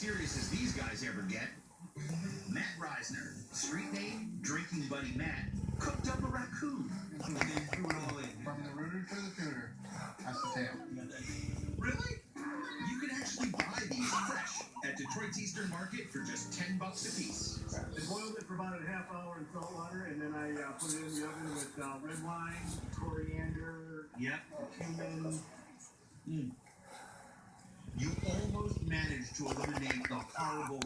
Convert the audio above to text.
serious as these guys ever get. Matt Reisner, street name, drinking buddy Matt, cooked up a raccoon. And threw it all in. From the rooter to the tutor. That's the tail. Really? You can actually buy these fresh at Detroit's Eastern Market for just $10 a piece. I boiled it for about a half hour in salt water, and then I put it in the oven with red wine, coriander, cumin. You almost managed to eliminate the horrible